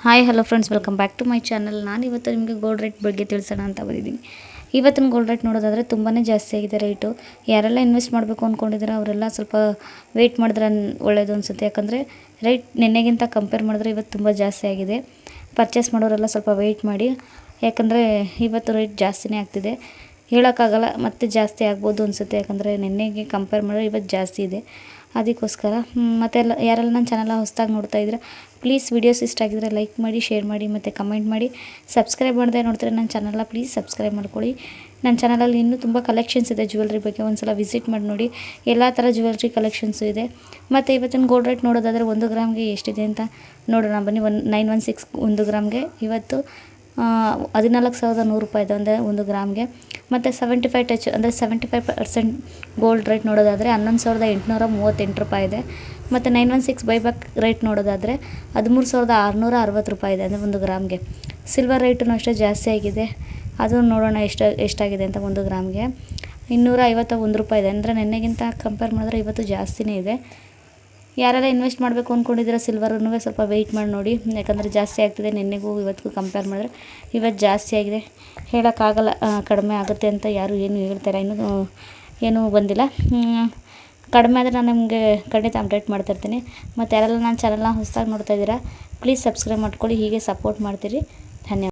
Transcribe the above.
Hi hello friends, welcome back to my channel. ನಾನು ಇವತ್ತು ನಿಮಗೆ ಗೋಲ್ಡ್ ರೇಟ್ ಬಗ್ಗೆ ತಿಳಿಸೋಣ ಅಂತ ಬಂದಿದ್ದೀನಿ. ಇವತ್ತಿನ ಗೋಲ್ಡ್ ರೇಟ್ ನೋಡೋದಾದರೆ ತುಂಬಾ ಜಾಸ್ತಿ ಆಗಿದೆ ರೇಟು. ಯಾರೆಲ್ಲ ಇನ್ವೆಸ್ಟ್ ಮಾಡಬೇಕು ಅಂದ್ಕೊಂಡಿದ್ದೀರಾ ಅವರೆಲ್ಲ ಸ್ವಲ್ಪ ವೆಯ್ಟ್ ಮಾಡಿದ್ರೆ ಒಳ್ಳೆಯದು ಅನಿಸುತ್ತೆ. ಯಾಕಂದರೆ ರೇಟ್ ನಿನ್ನೆಗಿಂತ ಕಂಪೇರ್ ಮಾಡಿದ್ರೆ ಇವತ್ತು ತುಂಬ ಜಾಸ್ತಿ ಆಗಿದೆ. ಪರ್ಚೇಸ್ ಮಾಡೋರೆಲ್ಲ ಸ್ವಲ್ಪ ವೆಯ್ಟ್ ಮಾಡಿ, ಯಾಕಂದರೆ ಇವತ್ತು ರೇಟ್ ಜಾಸ್ತಿನೇ ಆಗ್ತಿದೆ. ಹೇಳೋಕ್ಕಾಗಲ್ಲ, ಮತ್ತೆ ಜಾಸ್ತಿ ಆಗ್ಬೋದು ಅನಿಸುತ್ತೆ. ಯಾಕಂದರೆ ನಿನ್ನೆಗೆ ಕಂಪೇರ್ ಮಾಡಿದ್ರೆ ಇವತ್ತು ಜಾಸ್ತಿ ಇದೆ. ಅದಕ್ಕೋಸ್ಕರ ಮತ್ತೆಲ್ಲ ಯಾರೆಲ್ಲ ನನ್ನ ಚಾನಲ್ ಹೊಸದಾಗಿ ನೋಡ್ತಾ ಇದ್ರೆ ಪ್ಲೀಸ್ ವಿಡಿಯೋಸ್ ಇಷ್ಟ ಆಗಿದ್ರೆ ಲೈಕ್ ಮಾಡಿ, ಶೇರ್ ಮಾಡಿ ಮತ್ತು ಕಮೆಂಟ್ ಮಾಡಿ. ಸಬ್ಸ್ಕ್ರೈಬ್ ಮಾಡದೆ ನೋಡ್ತಾರೆ ನನ್ನ ಚಾನಲ್ನ ಪ್ಲೀಸ್ ಸಬ್ಸ್ಕ್ರೈಬ್ ಮಾಡ್ಕೊಳ್ಳಿ. ನನ್ನ ಚಾನಲಲ್ಲಿ ಇನ್ನೂ ತುಂಬ ಕಲೆಕ್ಷನ್ಸ್ ಇದೆ ಜ್ಯುವೆಲ್ರಿ ಬಗ್ಗೆ. ಒಂದು ಸಲ ವಿಸಿಟ್ ಮಾಡಿ ನೋಡಿ, ಎಲ್ಲ ಥರ ಜ್ಯುವೆಲ್ರಿ ಕಲೆಕ್ಷನ್ಸು ಇದೆ. ಮತ್ತು ಇವತ್ತಿನ ಗೋಲ್ಡ್ ರೇಟ್ ನೋಡೋದಾದರೆ 1 ಗ್ರಾಮ್ಗೆ ಎಷ್ಟಿದೆ ಅಂತ ನೋಡೋಣ ಬನ್ನಿ. 916 1 ಗ್ರಾಮ್ಗೆ ಇವತ್ತು 14,100 ರೂಪಾಯಿ ಇದೆ ಒಂದು ಗ್ರಾಮ್ಗೆ. ಮತ್ತು 75 ಟಚ್ ಅಂದರೆ 75% ಗೋಲ್ಡ್ ರೇಟ್ ನೋಡೋದಾದರೆ 11,838 ರೂಪಾಯಿ ಇದೆ. ಮತ್ತು 916 ಬೈಬ್ಯಾಕ್ ರೇಟ್ ನೋಡೋದಾದರೆ 13,660 ರೂಪಾಯಿ ಇದೆ ಅಂದರೆ 1 ಗ್ರಾಮ್ಗೆ. ಸಿಲ್ವರ್ ರೇಟು ಅಷ್ಟೇ ಜಾಸ್ತಿ ಆಗಿದೆ, ಅದು ನೋಡೋಣ ಎಷ್ಟಾಗಿದೆ ಅಂತ. 1 ಗ್ರಾಮ್ಗೆ 251 ರೂಪಾಯಿ ಇದೆ. ಅಂದರೆ ನಿನ್ನೆಗಿಂತ ಕಂಪೇರ್ ಮಾಡಿದ್ರೆ ಇವತ್ತು ಜಾಸ್ತಿನೇ ಇದೆ. ಯಾರೆಲ್ಲ ಇನ್ವೆಸ್ಟ್ ಮಾಡಬೇಕು ಅಂದ್ಕೊಂಡಿದ್ದೀರಾ ಸಿಲ್ವರ್ನೂ ಸ್ವಲ್ಪ ವೆಯ್ಟ್ ಮಾಡಿ ನೋಡಿ, ಯಾಕಂದರೆ ಜಾಸ್ತಿ ಆಗ್ತಿದೆ. ನಿನ್ನೆಗೂ ಇವತ್ತಿಗೂ ಕಂಪೇರ್ ಮಾಡಿದ್ರೆ ಇವತ್ತು ಜಾಸ್ತಿ ಆಗಿದೆ. ಹೇಳೋಕ್ಕಾಗಲ್ಲ ಕಡಿಮೆ ಆಗುತ್ತೆ ಅಂತ, ಯಾರು ಏನು ಹೇಳ್ತಾರೆ, ಇನ್ನೂ ಏನೂ ಬಂದಿಲ್ಲ. ಕಡಿಮೆ ಆದರೆ ನಾನು ನಿಮಗೆ ಖಂಡಿತ ಅಪ್ಡೇಟ್ ಮಾಡ್ತಾಯಿರ್ತೀನಿ. ಮತ್ತು ಯಾರೆಲ್ಲ ನನ್ನ ಚಾನಲ್ನ ಹೊಸದಾಗಿ ನೋಡ್ತಾ ಇದ್ದೀರಾ ಪ್ಲೀಸ್ ಸಬ್ಸ್ಕ್ರೈಬ್ ಮಾಡ್ಕೊಳ್ಳಿ. ಹೀಗೆ ಸಪೋರ್ಟ್ ಮಾಡ್ತೀರಿ. ಧನ್ಯವಾದ.